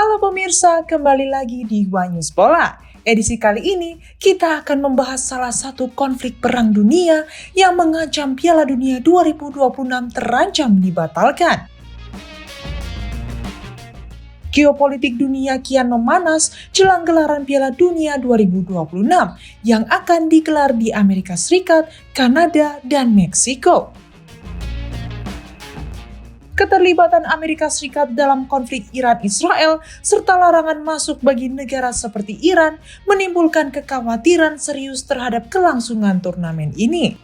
Halo pemirsa, kembali lagi di Wanyus Bola. Edisi kali ini kita akan membahas salah satu konflik perang dunia yang mengancam Piala Dunia 2026 terancam dibatalkan. Geopolitik dunia kian memanas jelang gelaran Piala Dunia 2026 yang akan digelar di Amerika Serikat, Kanada, dan Meksiko. Keterlibatan Amerika Serikat dalam konflik Iran-Israel serta larangan masuk bagi negara seperti Iran menimbulkan kekhawatiran serius terhadap kelangsungan turnamen ini.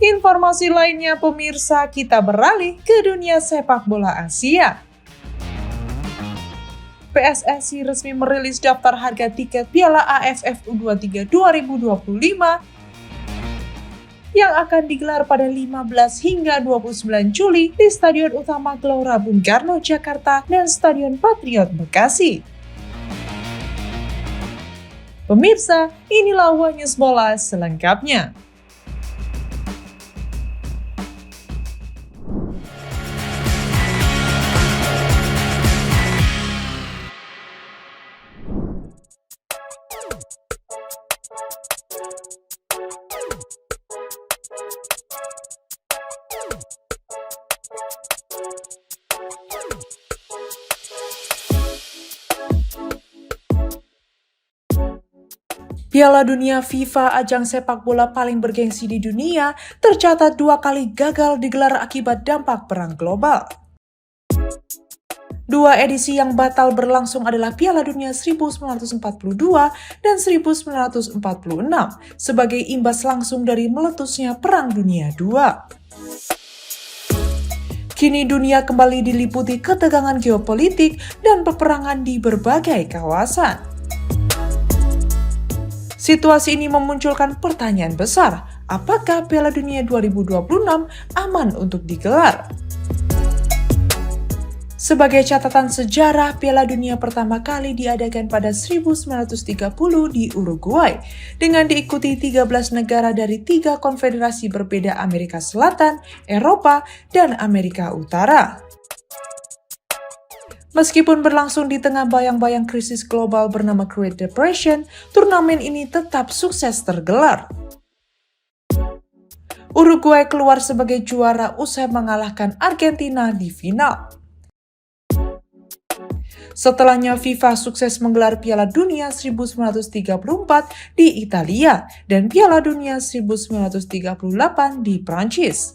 Informasi lainnya pemirsa, kita beralih ke dunia sepak bola Asia. PSSI resmi merilis daftar harga tiket Piala AFF U23 2025 yang akan digelar pada 15 hingga 29 Juli di Stadion Utama Gelora Bung Karno, Jakarta dan Stadion Patriot Bekasi. Pemirsa, inilah Wanyus Bola selengkapnya. Piala Dunia FIFA, ajang sepak bola paling bergengsi di dunia, tercatat 2 kali gagal digelar akibat dampak perang global. 2 edisi yang batal berlangsung adalah Piala Dunia 1942 dan 1946 sebagai imbas langsung dari meletusnya Perang Dunia II. Kini dunia kembali diliputi ketegangan geopolitik dan peperangan di berbagai kawasan. Situasi ini memunculkan pertanyaan besar, apakah Piala Dunia 2026 aman untuk digelar? Sebagai catatan sejarah, Piala Dunia pertama kali diadakan pada 1930 di Uruguay, dengan diikuti 13 negara dari 3 konfederasi berbeda Amerika Selatan, Eropa, dan Amerika Utara. Meskipun berlangsung di tengah bayang-bayang krisis global bernama Great Depression, turnamen ini tetap sukses tergelar. Uruguay keluar sebagai juara usai mengalahkan Argentina di final. Setelahnya FIFA sukses menggelar Piala Dunia 1934 di Italia dan Piala Dunia 1938 di Prancis.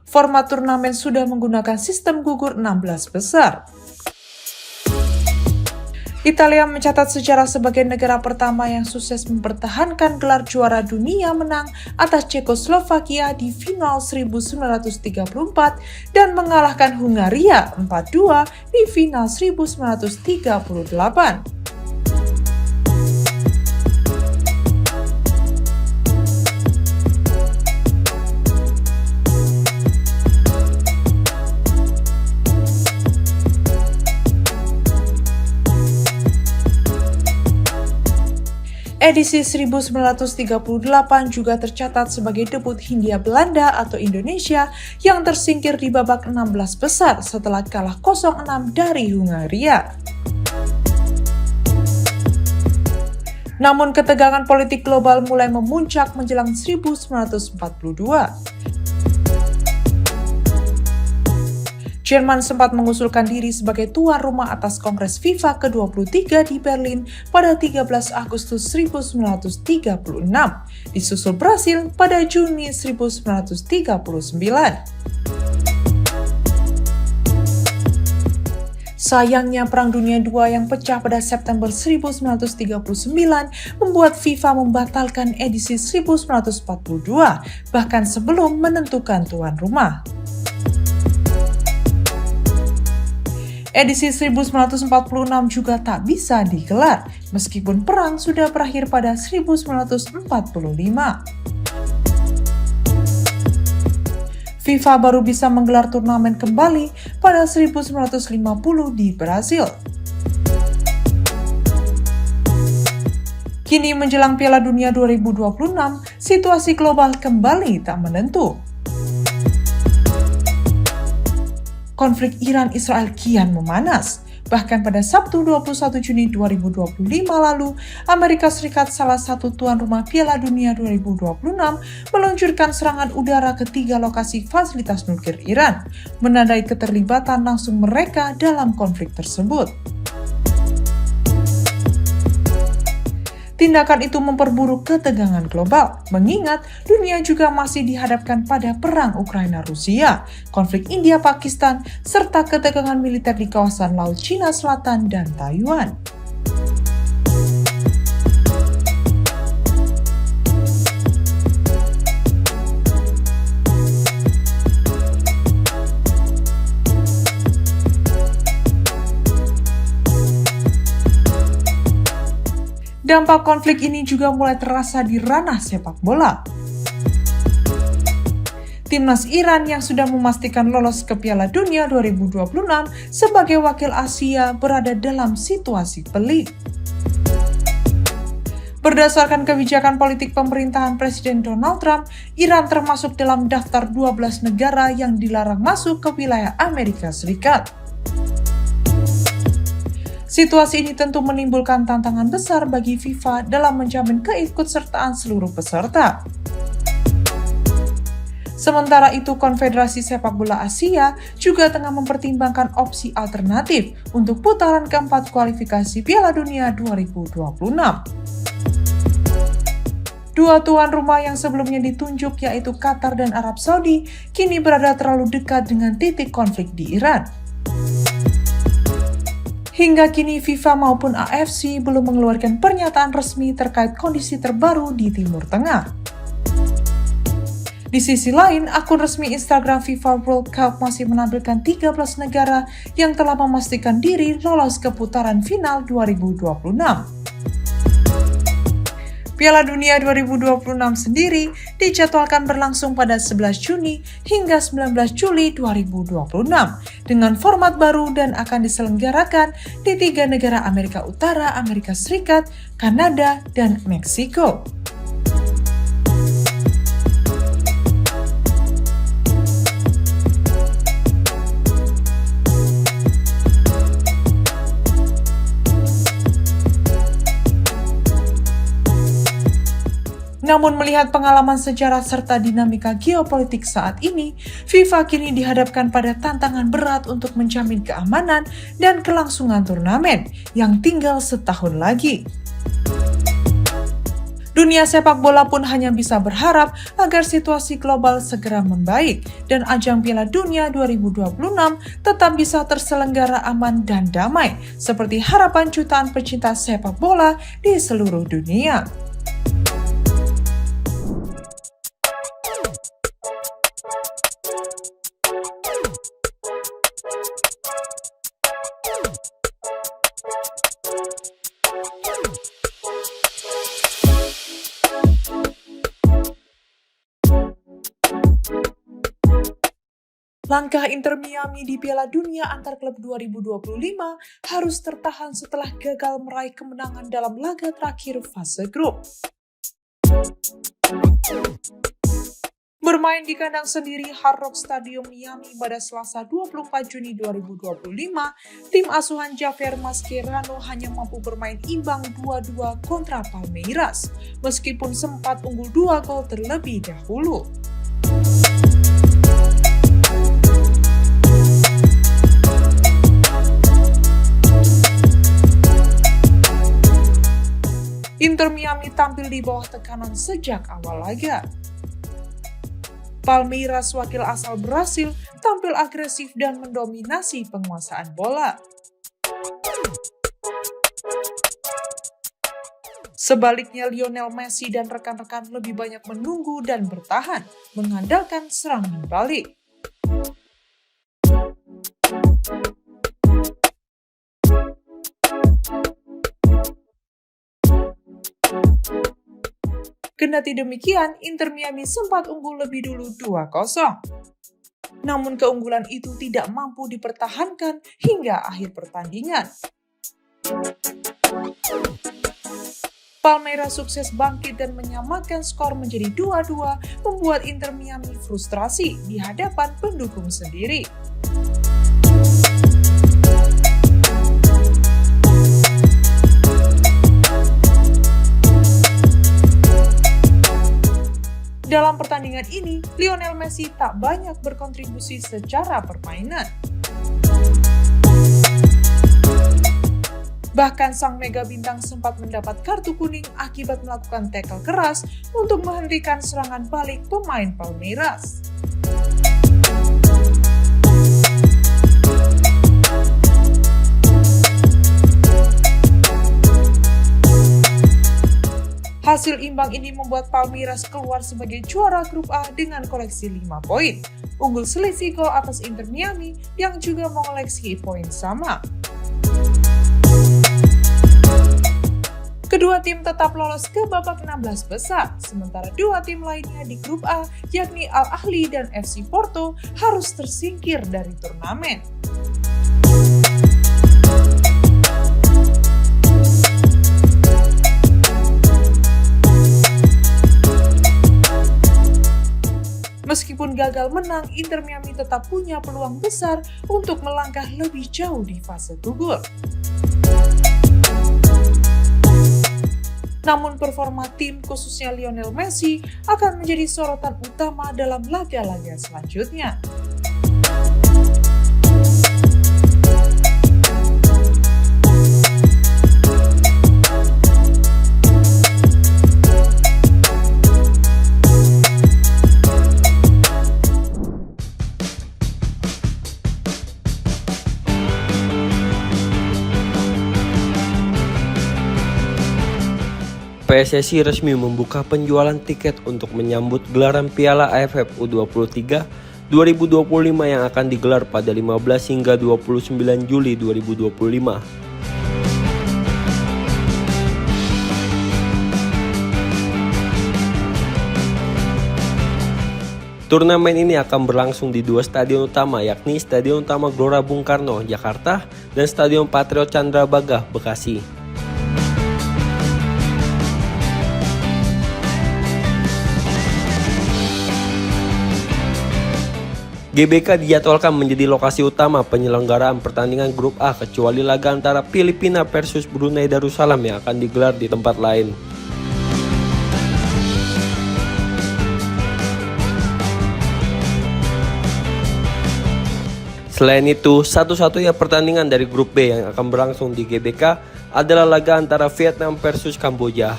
Format turnamen sudah menggunakan sistem gugur 16 besar. Italia mencatat sejarah sebagai negara pertama yang sukses mempertahankan gelar juara dunia menang atas Cekoslovakia di final 1934 dan mengalahkan Hungaria 4-2 di final 1938. Edisi 1938 juga tercatat sebagai debut Hindia Belanda atau Indonesia yang tersingkir di babak 16 besar setelah kalah 0-6 dari Hungaria. Namun ketegangan politik global mulai memuncak menjelang 1942. Jerman sempat mengusulkan diri sebagai tuan rumah atas Kongres FIFA ke-23 di Berlin pada 13 Agustus 1936, disusul Brasil pada Juni 1939. Sayangnya Perang Dunia II yang pecah pada September 1939 membuat FIFA membatalkan edisi 1942, bahkan sebelum menentukan tuan rumah. Edisi 1946 juga tak bisa digelar, meskipun perang sudah berakhir pada 1945. FIFA baru bisa menggelar turnamen kembali pada 1950 di Brasil. Kini menjelang Piala Dunia 2026, situasi global kembali tak menentu. Konflik Iran-Israel kian memanas. Bahkan pada Sabtu 21 Juni 2025 lalu, Amerika Serikat, salah satu tuan rumah Piala Dunia 2026, meluncurkan serangan udara ke 3 lokasi fasilitas nuklir Iran, menandai keterlibatan langsung mereka dalam konflik tersebut. Tindakan itu memperburuk ketegangan global, mengingat dunia juga masih dihadapkan pada perang Ukraina-Rusia, konflik India-Pakistan, serta ketegangan militer di kawasan Laut Cina Selatan dan Taiwan. Dampak konflik ini juga mulai terasa di ranah sepak bola. Timnas Iran yang sudah memastikan lolos ke Piala Dunia 2026 sebagai wakil Asia berada dalam situasi pelik. Berdasarkan kebijakan politik pemerintahan Presiden Donald Trump, Iran termasuk dalam daftar 12 negara yang dilarang masuk ke wilayah Amerika Serikat. Situasi ini tentu menimbulkan tantangan besar bagi FIFA dalam menjamin keikutsertaan seluruh peserta. Sementara itu, Konfederasi Sepak Bola Asia juga tengah mempertimbangkan opsi alternatif untuk putaran keempat kualifikasi Piala Dunia 2026. Dua tuan rumah yang sebelumnya ditunjuk, yaitu Qatar dan Arab Saudi, kini berada terlalu dekat dengan titik konflik di Iran. Hingga kini FIFA maupun AFC belum mengeluarkan pernyataan resmi terkait kondisi terbaru di Timur Tengah. Di sisi lain, akun resmi Instagram FIFA World Cup masih menampilkan 13 negara yang telah memastikan diri lolos ke putaran final 2026. Piala Dunia 2026 sendiri dijadwalkan berlangsung pada 11 Juni hingga 19 Juli 2026 dengan format baru dan akan diselenggarakan di 3 negara Amerika Utara, Amerika Serikat, Kanada, dan Meksiko. Namun melihat pengalaman sejarah serta dinamika geopolitik saat ini, FIFA kini dihadapkan pada tantangan berat untuk menjamin keamanan dan kelangsungan turnamen yang tinggal setahun lagi. Dunia sepak bola pun hanya bisa berharap agar situasi global segera membaik dan ajang Piala Dunia 2026 tetap bisa terselenggara aman dan damai seperti harapan jutaan pecinta sepak bola di seluruh dunia. Langkah Inter Miami di Piala Dunia antar klub 2025 harus tertahan setelah gagal meraih kemenangan dalam laga terakhir fase grup. Bermain di kandang sendiri Hard Rock Stadium Miami pada Selasa 24 Juni 2025, tim asuhan Javier Mascherano hanya mampu bermain imbang 2-2 kontra Palmeiras, meskipun sempat unggul 2 gol terlebih dahulu. Inter Miami tampil di bawah tekanan sejak awal laga. Palmeiras, wakil asal Brasil, tampil agresif dan mendominasi penguasaan bola. Sebaliknya, Lionel Messi dan rekan-rekan lebih banyak menunggu dan bertahan, mengandalkan serangan balik. Kendati demikian, Inter Miami sempat unggul lebih dulu 2-0. Namun keunggulan itu tidak mampu dipertahankan hingga akhir pertandingan. Palmeiras sukses bangkit dan menyamakan skor menjadi 2-2, membuat Inter Miami frustrasi di hadapan pendukung sendiri. Dalam pertandingan ini, Lionel Messi tak banyak berkontribusi secara permainan. Bahkan sang mega bintang sempat mendapat kartu kuning akibat melakukan tackle keras untuk menghentikan serangan balik pemain Palmeiras. Hasil imbang ini membuat Palmeiras keluar sebagai juara grup A dengan koleksi 5 poin, unggul selisih gol atas Inter Miami yang juga mengoleksi poin sama. Kedua tim tetap lolos ke babak 16 besar, sementara dua tim lainnya di grup A, yakni Al Ahly dan FC Porto, harus tersingkir dari turnamen. Meskipun gagal menang, Inter Miami tetap punya peluang besar untuk melangkah lebih jauh di fase gugur. Namun performa tim khususnya Lionel Messi akan menjadi sorotan utama dalam laga-laga selanjutnya. PSSI resmi membuka penjualan tiket untuk menyambut gelaran Piala AFF U23 2025 yang akan digelar pada 15 hingga 29 Juli 2025. Turnamen ini akan berlangsung di dua stadion utama, yakni Stadion Utama Gelora Bung Karno, Jakarta, dan Stadion Patriot Candrabaga, Bekasi. GBK dijadwalkan menjadi lokasi utama penyelenggaraan pertandingan grup A kecuali laga antara Filipina versus Brunei Darussalam yang akan digelar di tempat lain. Selain itu, satu-satunya pertandingan dari grup B yang akan berlangsung di GBK adalah laga antara Vietnam versus Kamboja.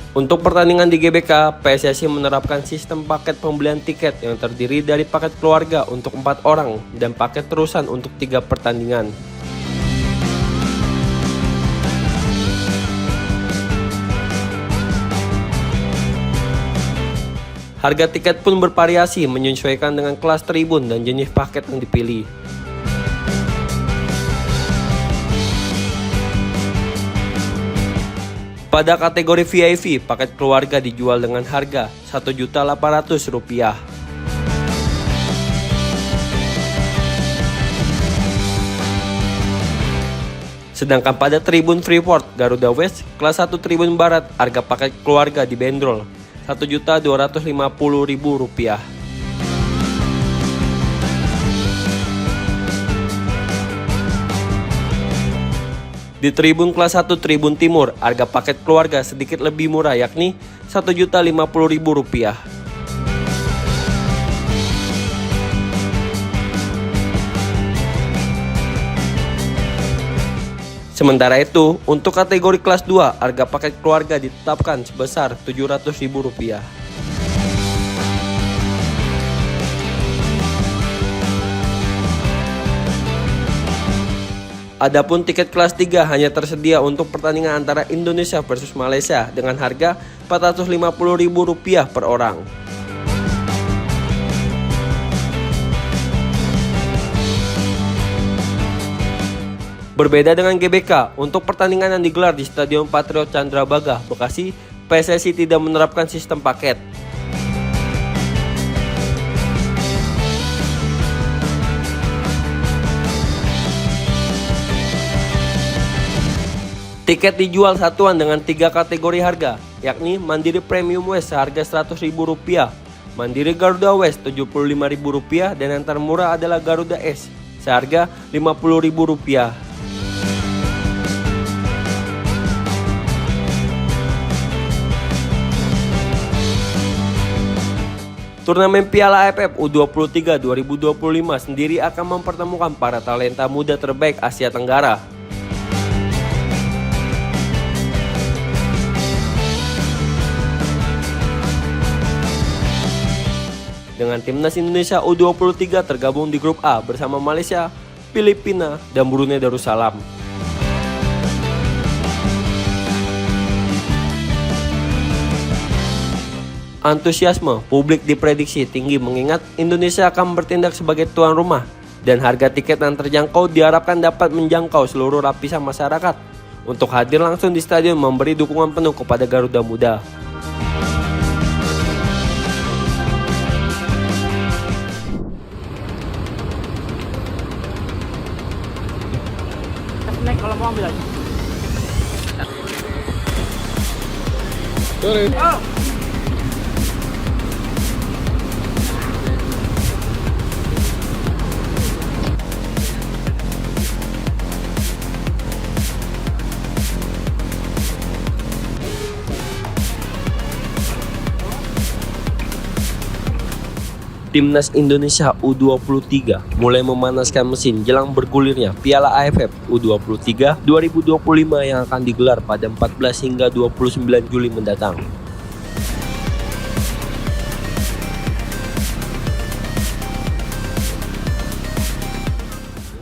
Untuk pertandingan di GBK, PSSI menerapkan sistem paket pembelian tiket yang terdiri dari paket keluarga untuk 4 orang dan paket terusan untuk 3 pertandingan. Harga tiket pun bervariasi menyesuaikan dengan kelas tribun dan jenis paket yang dipilih. Pada kategori VIP, paket keluarga dijual dengan harga Rp1.800.000. Sedangkan pada Tribun Freeport Garuda West kelas 1 Tribun Barat, harga paket keluarga dibanderol Rp1.250.000. Di Tribun kelas 1 Tribun Timur, harga paket keluarga sedikit lebih murah, yakni Rp1.050.000. Sementara itu, untuk kategori kelas 2, harga paket keluarga ditetapkan sebesar Rp700.000. Adapun tiket kelas 3 hanya tersedia untuk pertandingan antara Indonesia versus Malaysia dengan harga Rp450.000 per orang. Berbeda dengan GBK, untuk pertandingan yang digelar di Stadion Patriot Candrabaga, Bekasi, PSSI tidak menerapkan sistem paket. Tiket dijual satuan dengan 3 kategori harga, yakni Mandiri Premium West seharga Rp100.000, Mandiri Garuda West Rp75.000, dan yang termurah adalah Garuda S seharga Rp50.000. Turnamen Piala AFF U23 2025 sendiri akan mempertemukan para talenta muda terbaik Asia Tenggara. Dengan timnas Indonesia U23 tergabung di grup A bersama Malaysia, Filipina, dan Brunei Darussalam. Antusiasme publik diprediksi tinggi mengingat Indonesia akan bertindak sebagai tuan rumah dan harga tiket yang terjangkau diharapkan dapat menjangkau seluruh lapisan masyarakat untuk hadir langsung di stadion memberi dukungan penuh kepada Garuda Muda. Naik kalau mau ambil lagi. Sorry. Oh. Timnas Indonesia U23 mulai memanaskan mesin jelang bergulirnya Piala AFF U23 2025 yang akan digelar pada 14 hingga 29 Juli mendatang.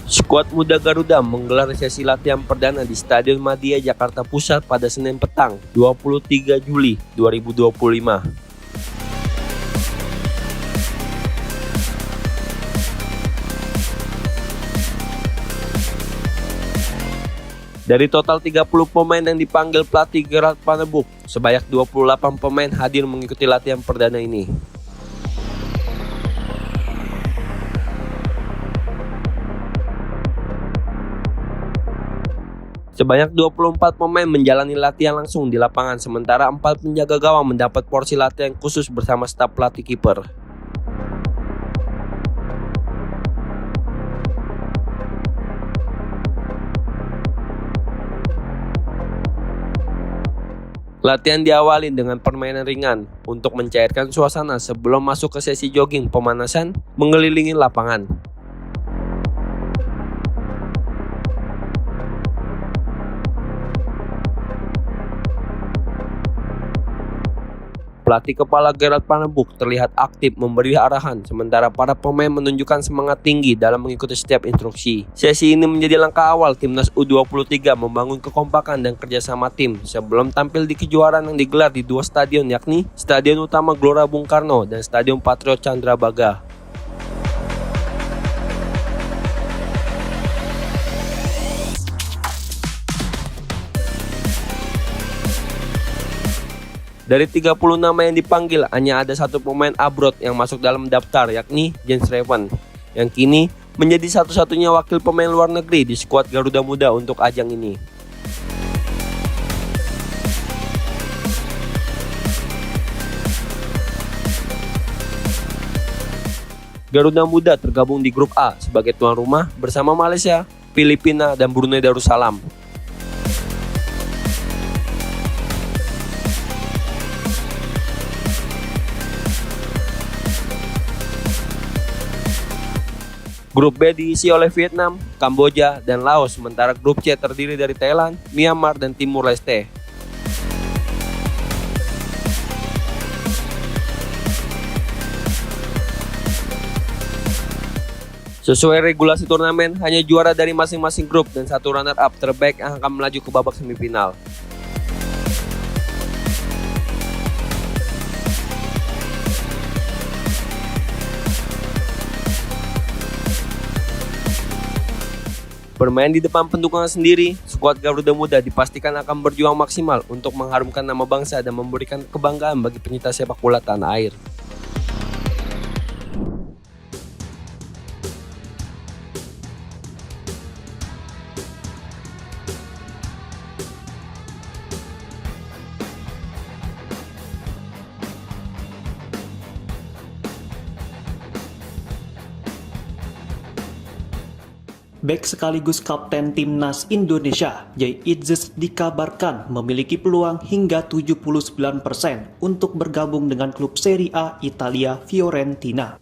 Skuad muda Garuda menggelar sesi latihan perdana di Stadion Madia Jakarta Pusat pada Senin petang 23 Juli 2025. Dari total 30 pemain yang dipanggil pelatih Gerard Pannebuch, sebanyak 28 pemain hadir mengikuti latihan perdana ini. Sebanyak 24 pemain menjalani latihan langsung di lapangan, sementara 4 penjaga gawang mendapat porsi latihan khusus bersama staf pelatih kiper. Latihan diawali dengan permainan ringan untuk mencairkan suasana sebelum masuk ke sesi jogging pemanasan mengelilingi lapangan. Pelatih kepala Gerard Pannebuch terlihat aktif memberi arahan, sementara para pemain menunjukkan semangat tinggi dalam mengikuti setiap instruksi. Sesi ini menjadi langkah awal timnas U23 membangun kekompakan dan kerjasama tim sebelum tampil di kejuaraan yang digelar di 2 stadion, yakni Stadion Utama Gelora Bung Karno dan Stadion Patriot Candrabaga. Dari 30 nama yang dipanggil, hanya ada 1 pemain abroad yang masuk dalam daftar, yakni Jens Reven, yang kini menjadi satu-satunya wakil pemain luar negeri di skuad Garuda Muda untuk ajang ini. Garuda Muda tergabung di grup A sebagai tuan rumah bersama Malaysia, Filipina, dan Brunei Darussalam. Grup B diisi oleh Vietnam, Kamboja, dan Laos, sementara grup C terdiri dari Thailand, Myanmar, dan Timur Leste. Sesuai regulasi turnamen, hanya juara dari masing-masing grup dan 1 runner-up terbaik yang akan melaju ke babak semifinal. Bermain di depan pendukungnya sendiri, skuad Garuda Muda dipastikan akan berjuang maksimal untuk mengharumkan nama bangsa dan memberikan kebanggaan bagi pencinta sepak bola tanah air. Bek sekaligus kapten timnas Indonesia, Jay Itzes dikabarkan memiliki peluang hingga 79% untuk bergabung dengan klub Serie A Italia Fiorentina.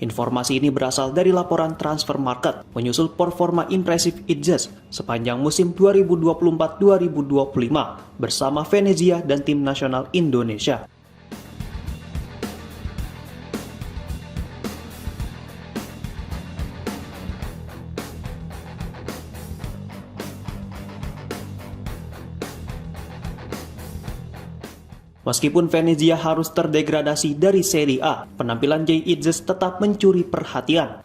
Informasi ini berasal dari laporan Transfer Market, menyusul performa impresif Itzes sepanjang musim 2024-2025 bersama Venezia dan tim nasional Indonesia. Meskipun Venezia harus terdegradasi dari Serie A, penampilan Jay Itzes tetap mencuri perhatian.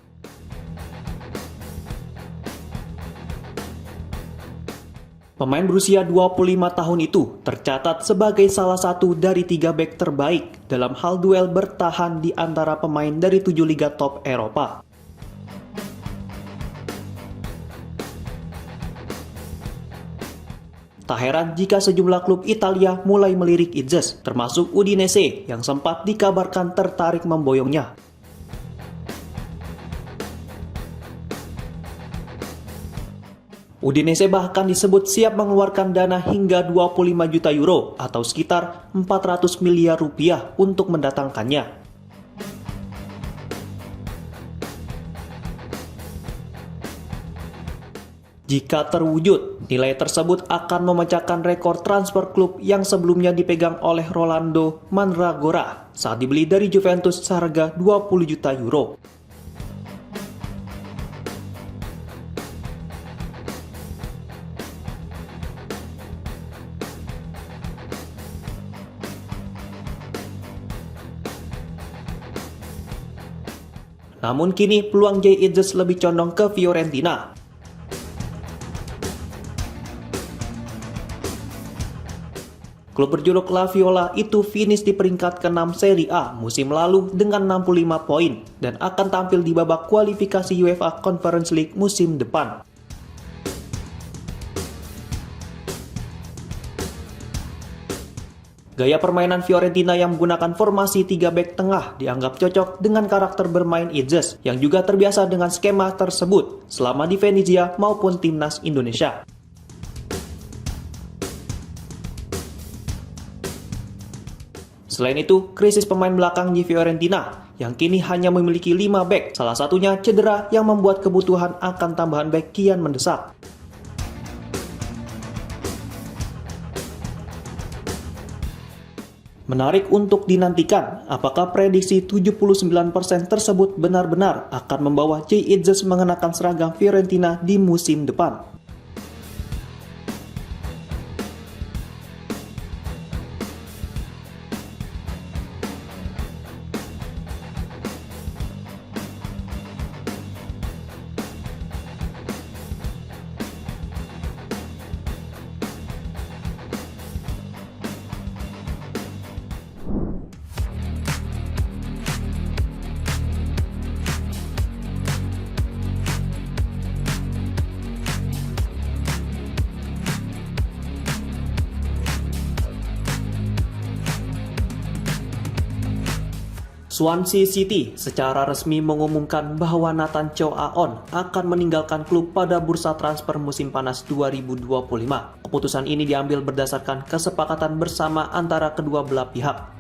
Pemain berusia 25 tahun itu tercatat sebagai salah satu dari 3 bek terbaik dalam hal duel bertahan di antara pemain dari 7 liga top Eropa. Tak heran jika sejumlah klub Italia mulai melirik Itzes, termasuk Udinese yang sempat dikabarkan tertarik memboyongnya. Udinese bahkan disebut siap mengeluarkan dana hingga 25 juta euro atau sekitar 400 miliar rupiah untuk mendatangkannya. Jika terwujud, nilai tersebut akan memecahkan rekor transfer klub yang sebelumnya dipegang oleh Rolando Mandragora saat dibeli dari Juventus seharga 20 juta euro. Namun kini peluang Jay Itzes lebih condong ke Fiorentina. Klub berjuluk La Viola itu finish di peringkat ke-6 Serie A musim lalu dengan 65 poin dan akan tampil di babak kualifikasi UEFA Conference League musim depan. Gaya permainan Fiorentina yang menggunakan formasi 3 bek tengah dianggap cocok dengan karakter bermain Itzes yang juga terbiasa dengan skema tersebut selama di Venezia maupun timnas Indonesia. Selain itu, krisis pemain belakang di Fiorentina yang kini hanya memiliki 5 bek, salah satunya cedera yang membuat kebutuhan akan tambahan bek kian mendesak. Menarik untuk dinantikan, apakah prediksi 79% tersebut benar-benar akan membawa Jay Itzes mengenakan seragam Fiorentina di musim depan. Swansea City secara resmi mengumumkan bahwa Nathan Chow Aon akan meninggalkan klub pada bursa transfer musim panas 2025. Keputusan ini diambil berdasarkan kesepakatan bersama antara kedua belah pihak.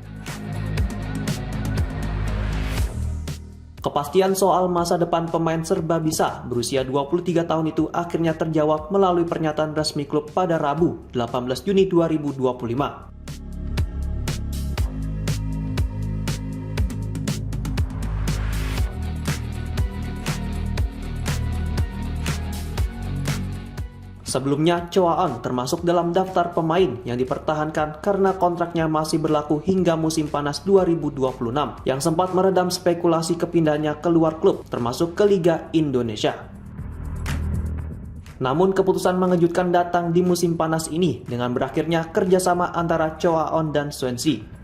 Kepastian soal masa depan pemain serba bisa berusia 23 tahun itu akhirnya terjawab melalui pernyataan resmi klub pada Rabu, 18 Juni 2025. Sebelumnya, Chow Aon termasuk dalam daftar pemain yang dipertahankan karena kontraknya masih berlaku hingga musim panas 2026 yang sempat meredam spekulasi kepindahannya keluar klub termasuk ke Liga Indonesia. Namun keputusan mengejutkan datang di musim panas ini dengan berakhirnya kerjasama antara Chow Aon dan Swansea.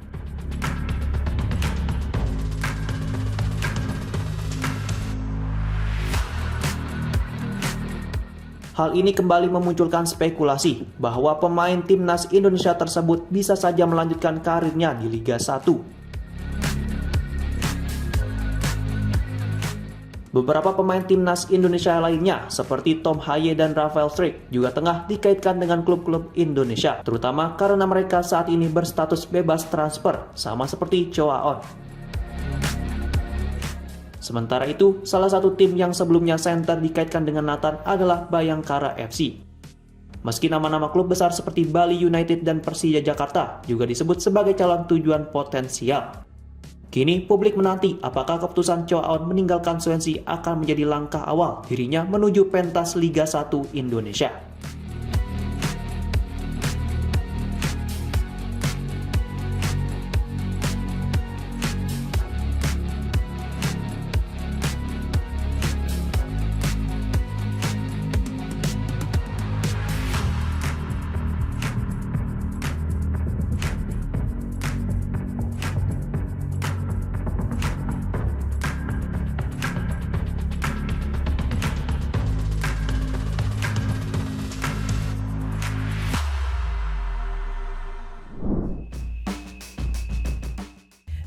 Hal ini kembali memunculkan spekulasi bahwa pemain timnas Indonesia tersebut bisa saja melanjutkan karirnya di Liga 1. Beberapa pemain timnas Indonesia lainnya seperti Tom Haye dan Rafael Struijk juga tengah dikaitkan dengan klub-klub Indonesia, terutama karena mereka saat ini berstatus bebas transfer, sama seperti Choa On. Sementara itu, salah satu tim yang sebelumnya center dikaitkan dengan Nathan adalah Bayangkara FC. Meski nama-nama klub besar seperti Bali United dan Persija Jakarta juga disebut sebagai calon tujuan potensial. Kini publik menanti apakah keputusan Choa On meninggalkan Swansea akan menjadi langkah awal dirinya menuju pentas Liga 1 Indonesia.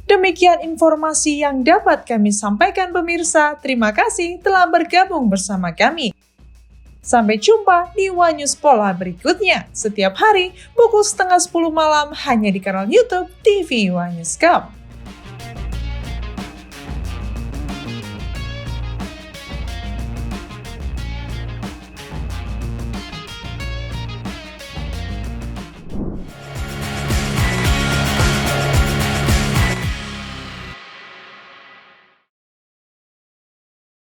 Demikian informasi yang dapat kami sampaikan pemirsa. Terima kasih telah bergabung bersama kami. Sampai jumpa di Wanyus Pola berikutnya. Setiap hari pukul 9:30 malam hanya di kanal YouTube TV Wanyus.com.